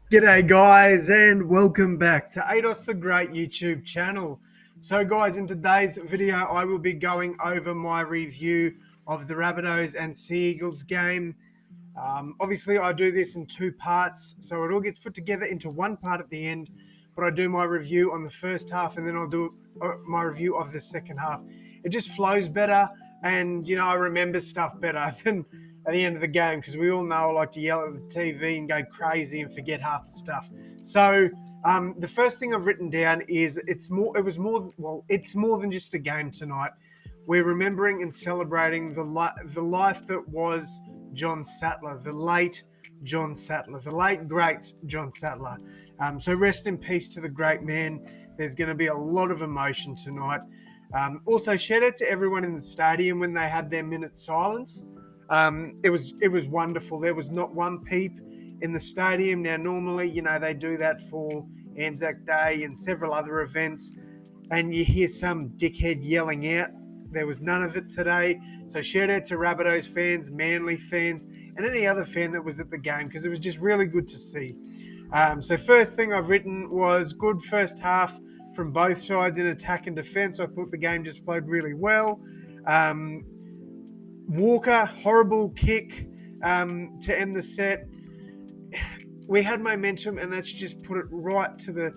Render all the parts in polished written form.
G'day guys and welcome back to AdosTheGreat YouTube channel. So guys, in today's video I will be going over my review of the Rabbitohs and Sea Eagles game. Obviously I do this in two parts, so it all gets put together into one part at the end, but I do my review on the first half and then I'll do my review of the second half. It just flows better and I remember stuff better than at the end of the game, because we all know I like to yell at the TV and go crazy and forget half the stuff. So the first thing I've written down is it's more than just a game tonight. We're remembering and celebrating the life that was John Sattler, the late John Sattler, the late great John Sattler. So rest in peace to the great man. There's going to be a lot of emotion tonight. Also, shout out to everyone in the stadium when they had their minute silence. It was wonderful. There was not one peep in the stadium. Now, normally, they do that for Anzac Day and several other events, and you hear some dickhead yelling out. There was none of it today. So shout out to Rabbitohs fans, Manly fans, and any other fan that was at the game, because it was just really good to see. So first thing I've written was good first half from both sides in attack and defence. I thought the game just flowed really well. Walker, horrible kick to end the set. We had momentum, and that's just put it right to the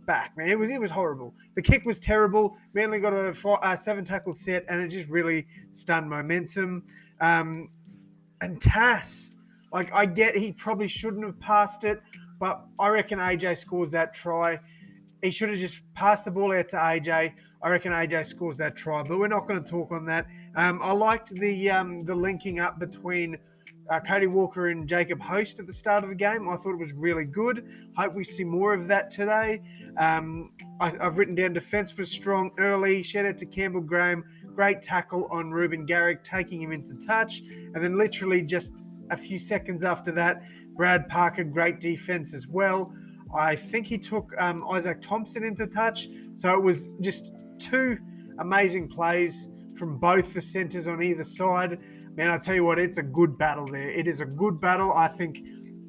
back, man. It was horrible. The kick was terrible. Manly got a 7-tackle set, and it just really stunned momentum. And Tass, I get he probably shouldn't have passed it, but I reckon AJ scores that try. He should have just passed the ball out to AJ. I reckon AJ scores that try, but we're not going to talk on that. I liked the linking up between Cody Walker and Jacob Host at the start of the game. I thought it was really good. Hope we see more of that today. I've written down defence was strong early. Shout out to Campbell Graham. Great tackle on Ruben Garrick, taking him into touch. And then literally just a few seconds after that, Brad Parker, great defence as well. I think he took Isaac Thompson into touch. So it was just two amazing plays from both the centres on either side. Man, I tell you what, it's a good battle there. It is a good battle. I think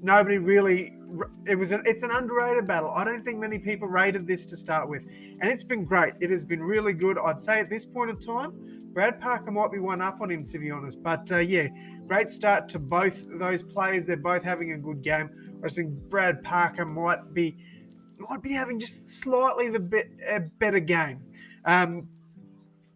nobody really. It's an underrated battle. I don't think many people rated this to start with, and it's been great. It has been really good. I'd say at this point in time, Brad Parker might be one up on him, to be honest. But yeah, great start to both those players. They're both having a good game. I think Brad Parker might be having just slightly a better game.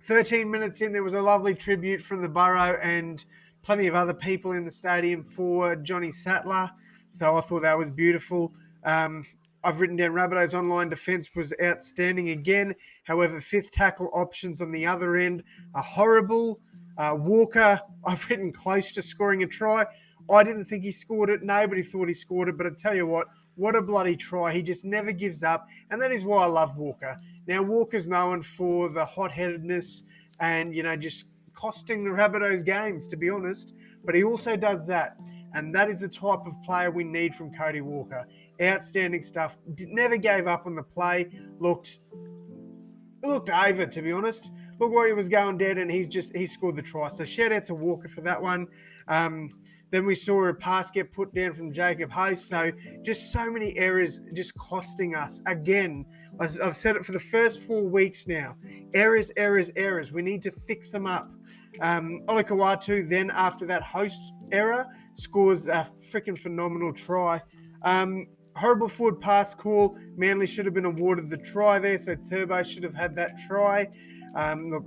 13 minutes in, there was a lovely tribute from the Borough and plenty of other people in the stadium for Johnny Sattler. So I thought that was beautiful. I've written down Rabbitohs' online defence was outstanding again. However, fifth tackle options on the other end are horrible. Walker, I've written close to scoring a try. I didn't think he scored it. Nobody thought he scored it. But I tell you what a bloody try. He just never gives up. And that is why I love Walker. Now, Walker's known for the hot-headedness and, just costing the Rabbitohs games, to be honest. But he also does that. And that is the type of player we need from Cody Walker. Outstanding stuff. Never gave up on the play. Looked over, to be honest. Looked like he was going dead, and he scored the try. So shout out to Walker for that one. Then we saw a pass get put down from Jacob Host. So just so many errors just costing us. Again, I've said it for the first 4 weeks now. Errors, errors, errors. We need to fix them up. Olakawatu then, after that Host error, scores a freaking phenomenal try. Horrible forward pass call. Manly should have been awarded the try there, so Turbo should have had that try. Look,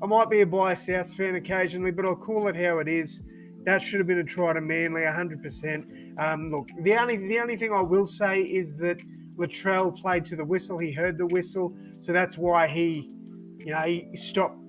I might be a biased Souths fan occasionally, but I'll call it how it is. That should have been a try to Manly, 100%. Look, the only thing I will say is that Latrell played to the whistle. He heard the whistle, so that's why he stopped.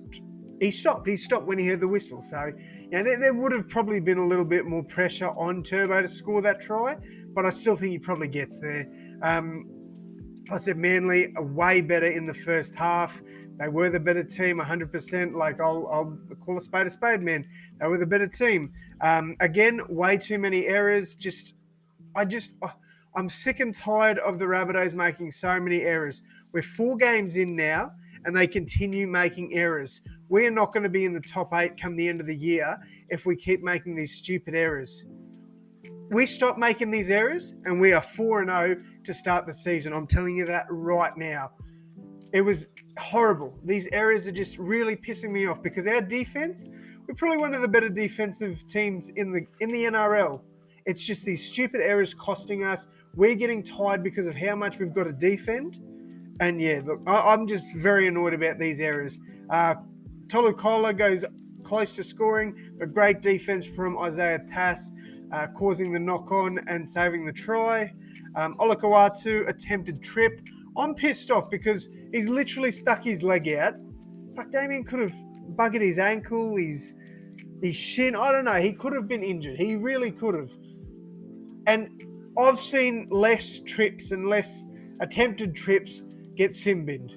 He stopped when he heard the whistle. So, there would have probably been a little bit more pressure on Turbo to score that try, but I still think he probably gets there. I said Manly are way better in the first half. They were the better team, 100%. I'll call a spade, man. They were the better team. Again, way too many errors. I'm sick and tired of the Rabbitohs making so many errors. We're 4 games in now, and they continue making errors. We are not going to be in the top 8 come the end of the year if we keep making these stupid errors. we stopped making these errors and we are 4-0 to start the season. I'm telling you that right now. It was horrible. These errors are just really pissing me off because our defense, we're probably one of the better defensive teams in the NRL. It's just these stupid errors costing us. We're getting tired because of how much we've got to defend. And yeah, look, I'm just very annoyed about these errors. Tolu Kola goes close to scoring, but great defense from Isaiah Tass, causing the knock-on and saving the try. Olakawatu attempted trip. I'm pissed off because he's literally stuck his leg out. Fuck, Damien could have buggered his ankle, his shin. I don't know. He could have been injured. He really could have. And I've seen less trips and less attempted trips get sin binned.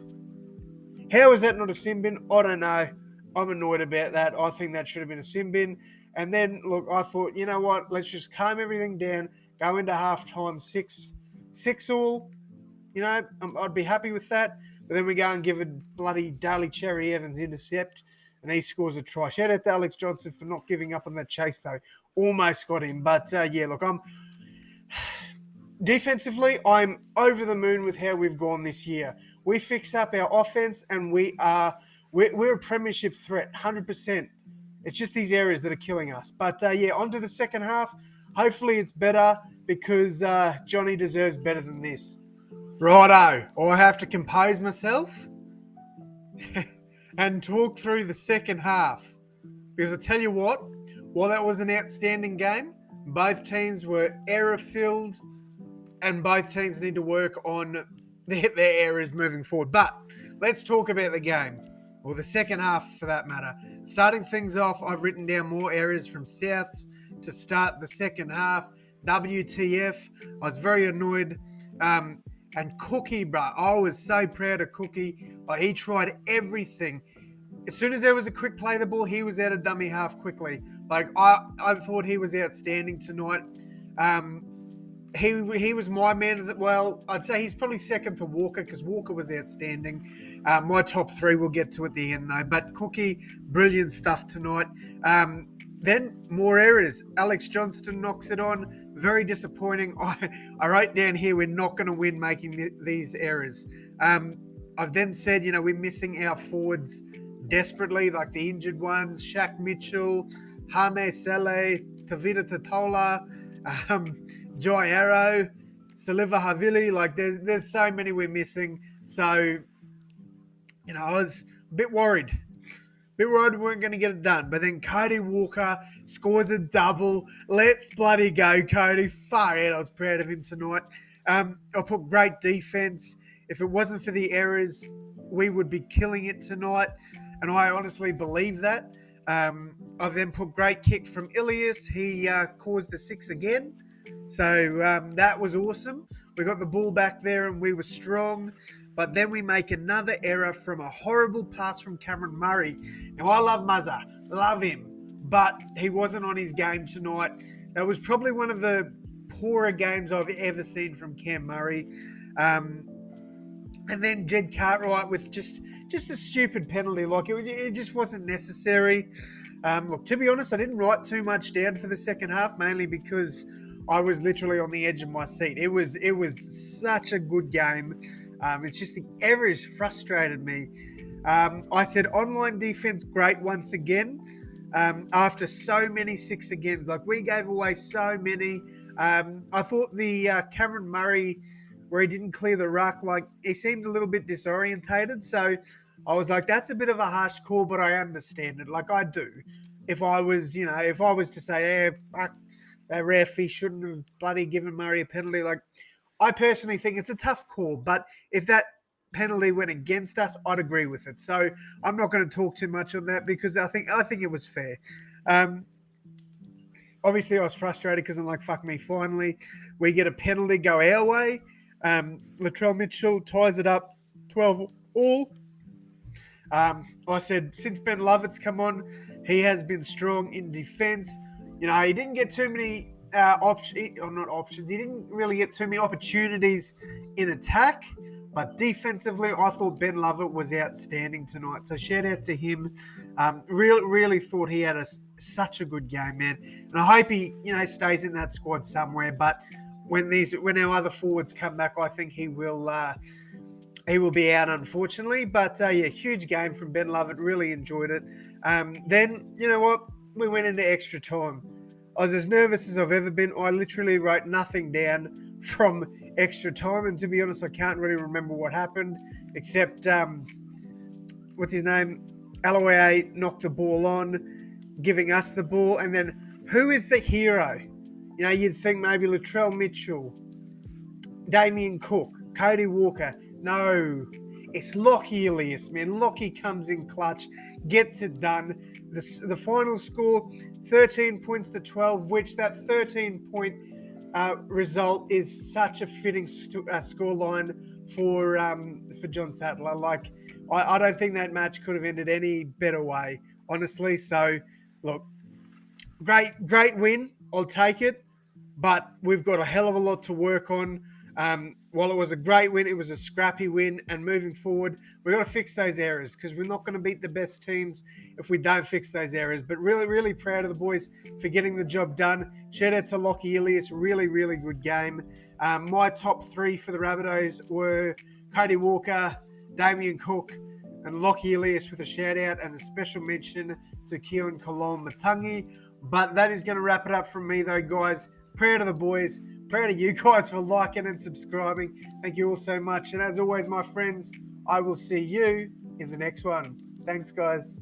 How is that not a sin bin? I don't know. I'm annoyed about that. I think that should have been a sin bin. And then, look, I thought, you know what? Let's just calm everything down, go into halftime 6-all. You know, I'd be happy with that. But then we go and give a bloody Daly Cherry Evans intercept, and he scores a try. Shout out to Alex Johnson for not giving up on that chase, though. Almost got him. But, yeah, look, defensively, I'm over the moon with how we've gone this year. We fix up our offense, and we're a premiership threat, 100%. It's just these areas that are killing us. But, yeah, on to the second half. Hopefully it's better because Johnny deserves better than this. Righto, I have to compose myself and talk through the second half. Because I tell you what, while that was an outstanding game, both teams were error-filled and both teams need to work on their errors moving forward. But let's talk about the game, or the second half for that matter. Starting things off, I've written down more errors from Souths to start the second half. WTF, I was very annoyed. And Cookie, bro, I was so proud of Cookie. Like, he tried everything. As soon as there was a quick play the ball, he was out of dummy half quickly. Like, I thought he was outstanding tonight. He was my man of the, well, I'd say he's probably second to Walker because Walker was outstanding. My top three we'll get to at the end, though. But Cookie, brilliant stuff tonight. Then more errors. Alex Johnston knocks it on. Very disappointing. I wrote down here, we're not going to win making these errors. I've then said, we're missing our forwards desperately, like the injured ones, Shaq Mitchell, Hame Sele, Tavita Tatola, Joy Arrow, Saliva Havili. Like, there's so many we're missing. So, I was a bit worried. We weren't going to get it done. But then Cody Walker scores a double. Let's bloody go, Cody. Far out. I was proud of him tonight. I put great defense. If it wasn't for the errors, we would be killing it tonight. And I honestly believe that. I've then put great kick from Ilias. He caused a 6 again. So that was awesome. We got the ball back there and we were strong. But then we make another error from a horrible pass from Cameron Murray. Now, I love Muzza. Love him. But he wasn't on his game tonight. That was probably one of the poorer games I've ever seen from Cam Murray. And then Jed Cartwright with just a stupid penalty. Like, it just wasn't necessary. Look, to be honest, I didn't write too much down for the second half, mainly because I was literally on the edge of my seat. It was such a good game. It's just the errors frustrated me. I said online defense great once again. After so many 6 agains, like, we gave away so many. I thought the Cameron Murray, where he didn't clear the ruck, like, he seemed a little bit disorientated. So I was like, that's a bit of a harsh call, but I understand it. Like, I do. If I was to say, fuck, that referee shouldn't have bloody given Murray a penalty, like, I personally think it's a tough call, but if that penalty went against us, I'd agree with it. So I'm not going to talk too much on that because I think it was fair. Obviously, I was frustrated because I'm like, fuck me, finally we get a penalty go our way. Latrell Mitchell ties it up 12-all. I said, since Ben Lovett's come on, he has been strong in defense. He didn't get too many options. He didn't really get too many opportunities in attack, but defensively, I thought Ben Lovett was outstanding tonight. So shout out to him. Really thought he had a such a good game, man. And I hope he, stays in that squad somewhere. But when our other forwards come back, I think he will be out, unfortunately. But yeah, huge game from Ben Lovett. Really enjoyed it. Then, you know what? We went into extra time. I was as nervous as I've ever been. I literally wrote nothing down from extra time. And to be honest, I can't really remember what happened, except, what's his name? Aloe knocked the ball on, giving us the ball. And then who is the hero? You'd think maybe Latrell Mitchell, Damien Cook, Cody Walker. No, it's Lockie Elias, man. Lockie comes in clutch, gets it done. The final score, 13 points to 12, which that 13-point result is such a fitting scoreline for John Sattler. Like, I don't think that match could have ended any better way, honestly. So, look, great win. I'll take it. But we've got a hell of a lot to work on. While it was a great win, it was a scrappy win. And moving forward, we've got to fix those errors because we're not going to beat the best teams if we don't fix those errors. But really, really proud of the boys for getting the job done. Shout out to Lockie Ilias. Really, really good game. My top three for the Rabbitohs were Cody Walker, Damien Cook, and Lockie Ilias with a shout out and a special mention to Keon Kolom Matangi. But that is going to wrap it up from me, though, guys. Proud of the boys. Proud of you guys for liking and subscribing. Thank you all so much. And as always, my friends, I will see you in the next one. Thanks, guys.